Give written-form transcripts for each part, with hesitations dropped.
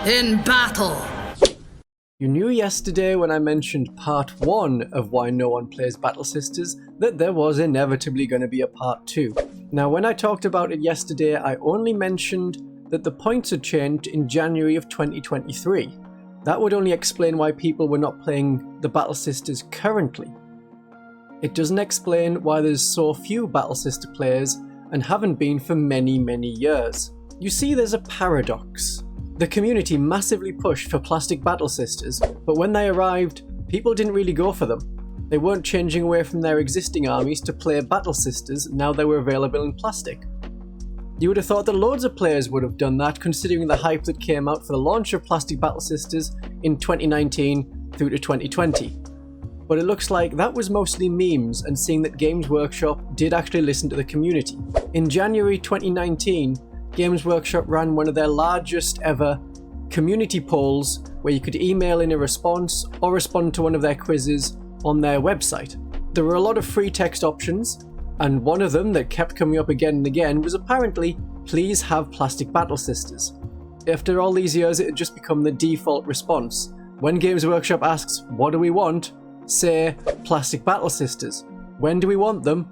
in battle. You knew yesterday when I mentioned part 1 of why no one plays Battle Sisters that there was inevitably going to be a part 2. Now when I talked about it yesterday, I only mentioned that the points had changed in January of 2023. That would only explain why people were not playing the Battle Sisters currently. It doesn't explain why there's so few Battle Sister players and haven't been for many years. You see, there's a paradox. The community massively pushed for plastic Battle Sisters, but when they arrived, people didn't really go for them. They weren't changing away from their existing armies to play Battle Sisters now they were available in plastic. You would have thought that loads of players would have done that, considering the hype that came out for the launch of Plastic Battle Sisters in 2019 through to 2020. But it looks like that was mostly memes, and seeing that Games Workshop did actually listen to the community. In January 2019, Games Workshop ran one of their largest ever community polls where you could email in a response or respond to one of their quizzes on their website. There were a lot of free text options, and one of them that kept coming up again and again was apparently, please have Plastic Battle Sisters. After all these years, it had just become the default response. When Games Workshop asks, what do we want? Say, Plastic Battle Sisters. When do we want them?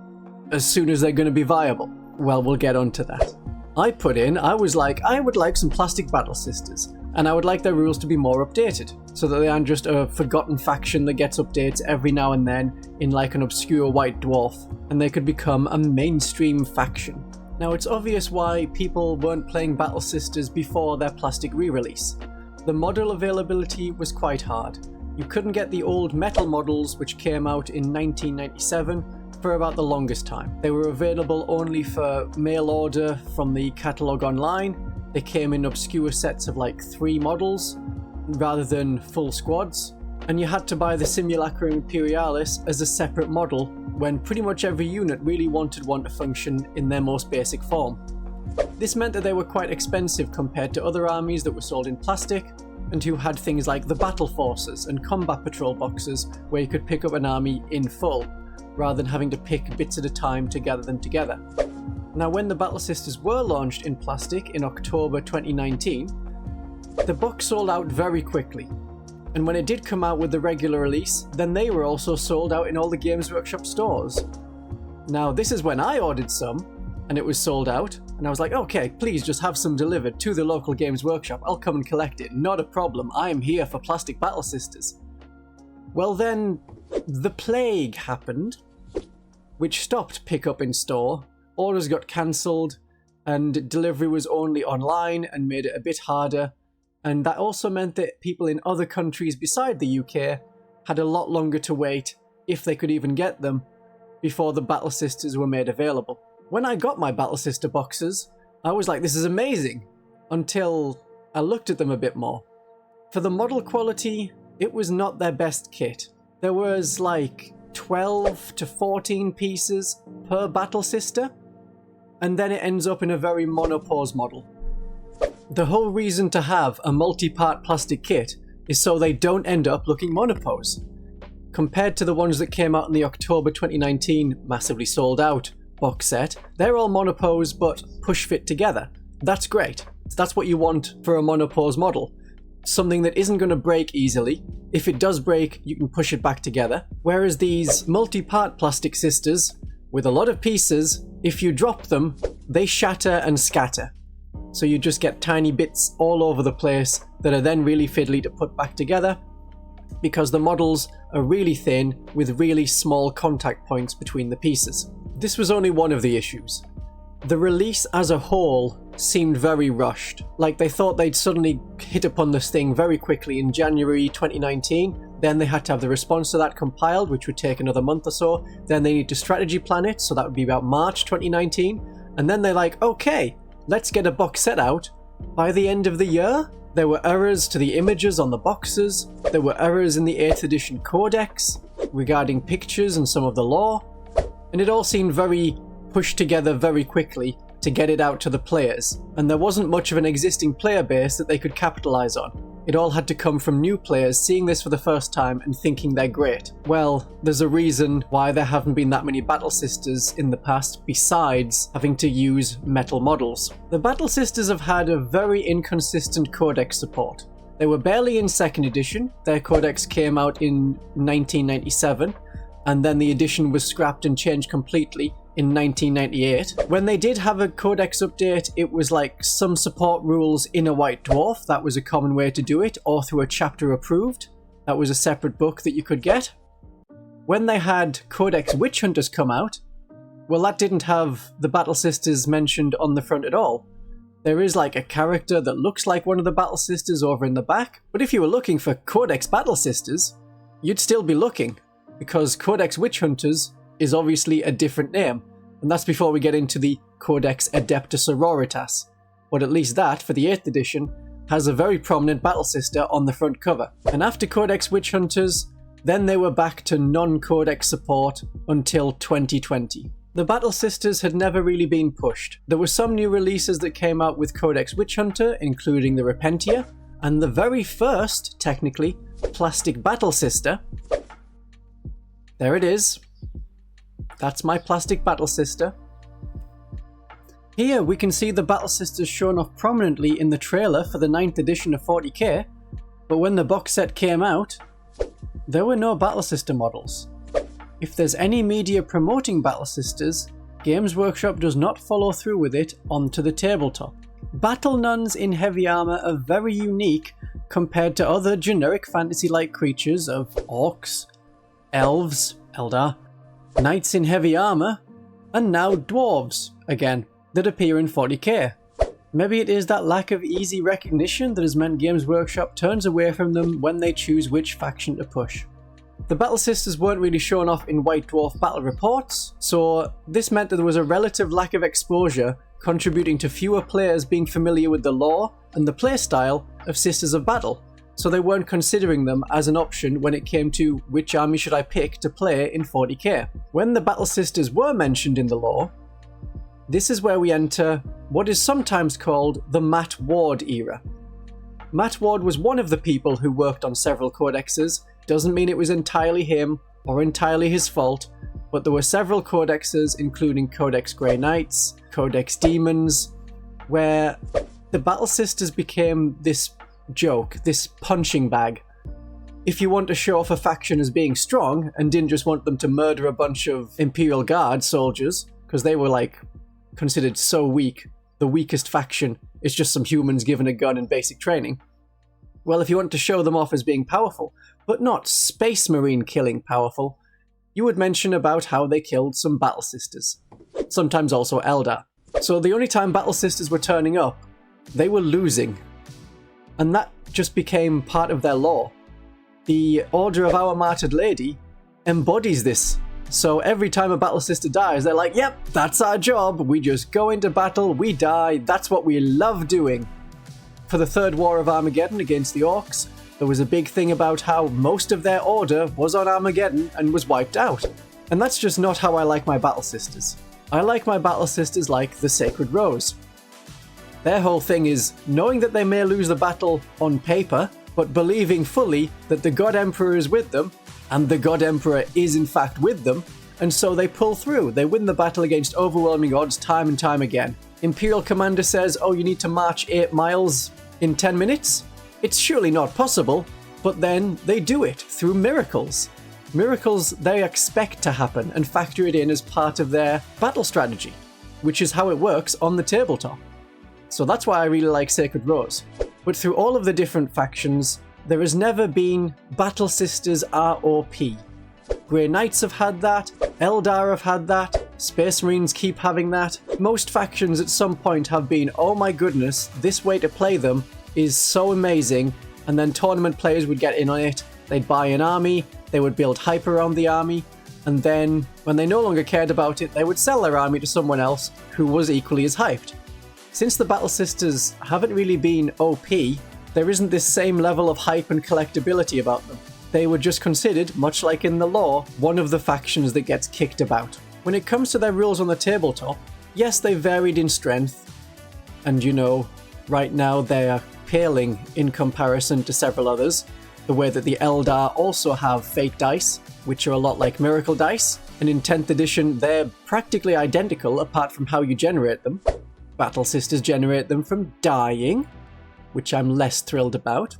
As soon as they're going to be viable. Well, we'll get onto that. I was like, I would like some Plastic Battle Sisters, and I would like their rules to be more updated, so that they aren't just a forgotten faction that gets updates every now and then in like an obscure white dwarf, and they could become a mainstream faction. Now it's obvious why people weren't playing Battle Sisters before their plastic re-release. The model availability was quite hard. You couldn't get the old metal models which came out in 1997 for about the longest time. They were available only for mail order from the catalogue online. They came in obscure sets of like 3 models rather than full squads, and you had to buy the Simulacrum Imperialis as a separate model when pretty much every unit really wanted one to function in their most basic form. This meant that they were quite expensive compared to other armies that were sold in plastic and who had things like the Battle Forces and Combat Patrol boxes where you could pick up an army in full, rather than having to pick bits at a time to gather them together. Now when the Battle Sisters were launched in plastic in October 2019, the box sold out very quickly. And when it did come out with the regular release, then they were also sold out in all the Games Workshop stores. Now this is when I ordered some, and it was sold out, and I was like, okay, please just have some delivered to the local Games Workshop, I'll come and collect it, not a problem, I am here for Plastic Battle Sisters. Well then, the plague happened, which stopped pickup in store, orders got cancelled, and delivery was only online and made it a bit harder, and that also meant that people in other countries beside the UK had a lot longer to wait, if they could even get them, before the Battle Sisters were made available. When I got my Battle Sister boxes, I was like, this is amazing, until I looked at them a bit more. For the model quality, it was not their best kit. There was like 12 to 14 pieces per Battle Sister, and then it ends up in a very monopose model. The whole reason to have a multi-part plastic kit is so they don't end up looking monopose. Compared to the ones that came out in the October 2019 massively sold out box set, they're all monopose but push fit together. That's great. That's what you want for a monopose model. Something that isn't going to break easily. If it does break, you can push it back together. Whereas these multi-part plastic sisters, with a lot of pieces, if you drop them, they shatter and scatter. So you just get tiny bits all over the place that are then really fiddly to put back together, because the models are really thin with really small contact points between the pieces. This was only one of the issues. The release as a whole seemed very rushed, like they thought they'd suddenly hit upon this thing very quickly in January 2019, then they had to have the response to that compiled, which would take another month or so, then they need to strategy plan it, so that would be about March 2019, and then they're like, okay, let's get a box set out. By the end of the year, there were errors to the images on the boxes, there were errors in the 8th edition Codex regarding pictures and some of the lore, and it all seemed very pushed together very quickly to get it out to the players, and there wasn't much of an existing player base that they could capitalize on. It all had to come from new players seeing this for the first time and thinking they're great. Well, there's a reason why there haven't been that many Battle Sisters in the past besides having to use metal models. The Battle Sisters have had a very inconsistent Codex support. They were barely in 2nd edition, their Codex came out in 1997, and then the edition was scrapped and changed completely in 1998. When they did have a Codex update, it was like some support rules in a White Dwarf, that was a common way to do it, or through a chapter approved, that was a separate book that you could get. When they had Codex Witch Hunters come out, well, that didn't have the Battle Sisters mentioned on the front at all. There is like a character that looks like one of the Battle Sisters over in the back, but if you were looking for Codex Battle Sisters, you'd still be looking, because Codex Witch Hunters is obviously a different name, and that's before we get into the Codex Adepta Sororitas. But at least that, for the 8th edition, has a very prominent Battle Sister on the front cover. And after Codex Witch Hunters, then they were back to non-Codex support until 2020. The Battle Sisters had never really been pushed. There were some new releases that came out with Codex Witch Hunter, including the Repentia, and the very first, technically, plastic Battle Sister. There it is. That's my plastic Battle Sister. Here we can see the Battle Sisters shown off prominently in the trailer for the 9th edition of 40k, but when the box set came out, there were no Battle Sister models. If there's any media promoting Battle Sisters, Games Workshop does not follow through with it onto the tabletop. Battle Nuns in heavy armour are very unique compared to other generic fantasy-like creatures of orcs, elves, Eldar, knights in heavy armour, and now dwarves, again, that appear in 40k. Maybe it is that lack of easy recognition that has meant Games Workshop turns away from them when they choose which faction to push. The Battle Sisters weren't really shown off in White Dwarf battle reports, so this meant that there was a relative lack of exposure, contributing to fewer players being familiar with the lore and the playstyle of Sisters of Battle, so they weren't considering them as an option when it came to which army should I pick to play in 40k. When the Battle Sisters were mentioned in the lore, this is where we enter what is sometimes called the Matt Ward era. Matt Ward was one of the people who worked on several codexes. Doesn't mean it was entirely him or entirely his fault, but there were several codexes, including Codex Grey Knights, Codex Demons, where the Battle Sisters became this joke, this punching bag. If you want to show off a faction as being strong and didn't just want them to murder a bunch of Imperial Guard soldiers, because they were like considered so weak, the weakest faction is just some humans given a gun and basic training. Well, if you want to show them off as being powerful, but not Space Marine killing powerful, you would mention about how they killed some Battle Sisters. Sometimes also Eldar. So the only time Battle Sisters were turning up, they were losing. And that just became part of their lore. The Order of Our Martyred Lady embodies this. So every time a Battle Sister dies, they're like, yep, that's our job. We just go into battle, we die, that's what we love doing. For the Third War of Armageddon against the Orcs, there was a big thing about how most of their order was on Armageddon and was wiped out. And that's just not how I like my Battle Sisters. I like my Battle Sisters like the Sacred Rose. Their whole thing is knowing that they may lose the battle on paper, but believing fully that the God Emperor is with them, and the God Emperor is in fact with them, and so they pull through. They win the battle against overwhelming odds time and time again. Imperial Commander says, oh, you need to march 8 miles in 10 minutes? It's surely not possible, but then they do it through miracles. Miracles they expect to happen and factor it in as part of their battle strategy, which is how it works on the tabletop. So that's why I really like Sacred Rose. But through all of the different factions, there has never been Battle Sisters ROP. Grey Knights have had that, Eldar have had that, Space Marines keep having that. Most factions at some point have been, oh my goodness, this way to play them is so amazing, and then tournament players would get in on it, they'd buy an army, they would build hype around the army, and then, when they no longer cared about it, they would sell their army to someone else who was equally as hyped. Since the Battle Sisters haven't really been OP, there isn't this same level of hype and collectability about them. They were just considered, much like in the lore, one of the factions that gets kicked about. When it comes to their rules on the tabletop, yes, they varied in strength, and you know, right now they are appealing in comparison to several others, the way that the Eldar also have fate dice, which are a lot like miracle dice, and in 10th edition they're practically identical apart from how you generate them. Battle Sisters generate them from dying, which I'm less thrilled about,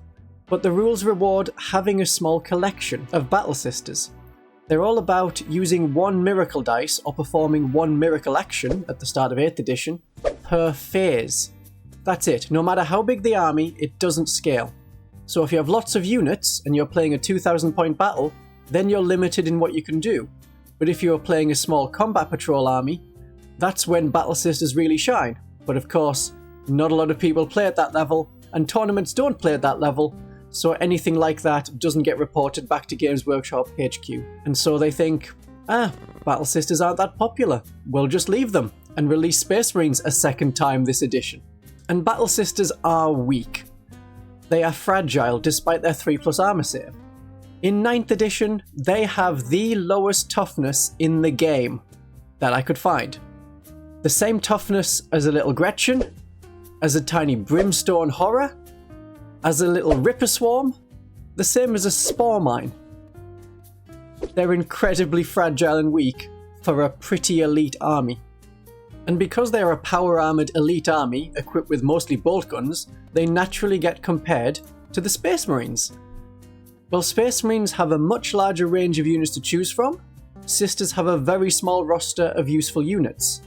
but the rules reward having a small collection of Battle Sisters. They're all about using one miracle dice or performing one miracle action at the start of 8th edition per phase. That's it. No matter how big the army, it doesn't scale. So if you have lots of units and you're playing a 2,000 point battle, then you're limited in what you can do. But if you're playing a small combat patrol army, that's when Battle Sisters really shine. But of course, not a lot of people play at that level, and tournaments don't play at that level, so anything like that doesn't get reported back to Games Workshop HQ. And so they think, Battle Sisters aren't that popular, we'll just leave them and release Space Marines a second time this edition. And Battle Sisters are weak. They are fragile despite their 3+ armor save. In 9th edition, they have the lowest toughness in the game that I could find. The same toughness as a little Gretchen, as a tiny Brimstone Horror, as a little Ripper Swarm, the same as a Spore Mine. They're incredibly fragile and weak for a pretty elite army. And because they're a power-armoured elite army equipped with mostly bolt guns, they naturally get compared to the Space Marines. While Space Marines have a much larger range of units to choose from, Sisters have a very small roster of useful units,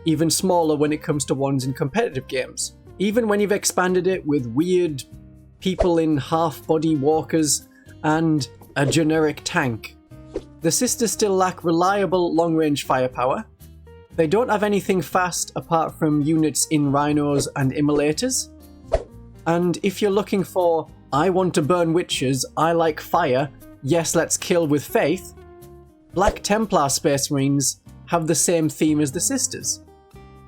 even smaller when it comes to ones in competitive games. Even when you've expanded it with weird people in half-body walkers and a generic tank, the Sisters still lack reliable long-range firepower. They don't have anything fast apart from units in Rhinos and Immolators. And if you're looking for, I want to burn witches, I like fire, yes let's kill with faith, Black Templar Space Marines have the same theme as the Sisters.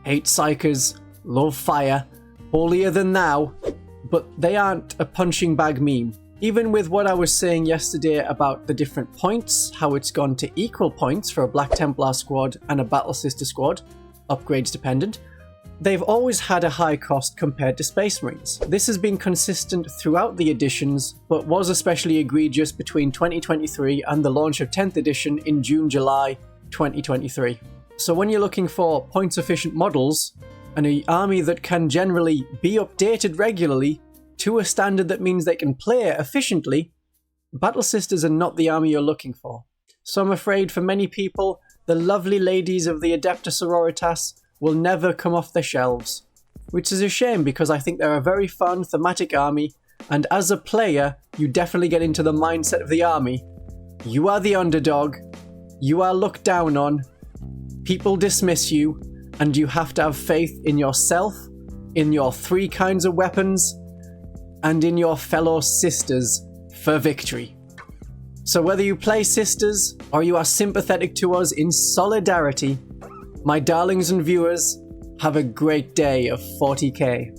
Hate psychers, love fire, holier than thou, but they aren't a punching bag meme. Even with what I was saying yesterday about the different points, how it's gone to equal points for a Black Templar squad and a Battle Sister squad, upgrades dependent, they've always had a high cost compared to Space Marines. This has been consistent throughout the editions, but was especially egregious between 2023 and the launch of 10th edition in June-July 2023. So when you're looking for points-efficient models, and an army that can generally be updated regularly to a standard that means they can play efficiently, Battle Sisters are not the army you're looking for. So I'm afraid for many people, the lovely ladies of the Adepta Sororitas will never come off their shelves. Which is a shame because I think they're a very fun thematic army, and as a player, you definitely get into the mindset of the army. You are the underdog, you are looked down on, people dismiss you, and you have to have faith in yourself, in your 3 kinds of weapons, and in your fellow sisters for victory. So whether you play Sisters, or you are sympathetic to us in solidarity, my darlings and viewers, have a great day of 40k.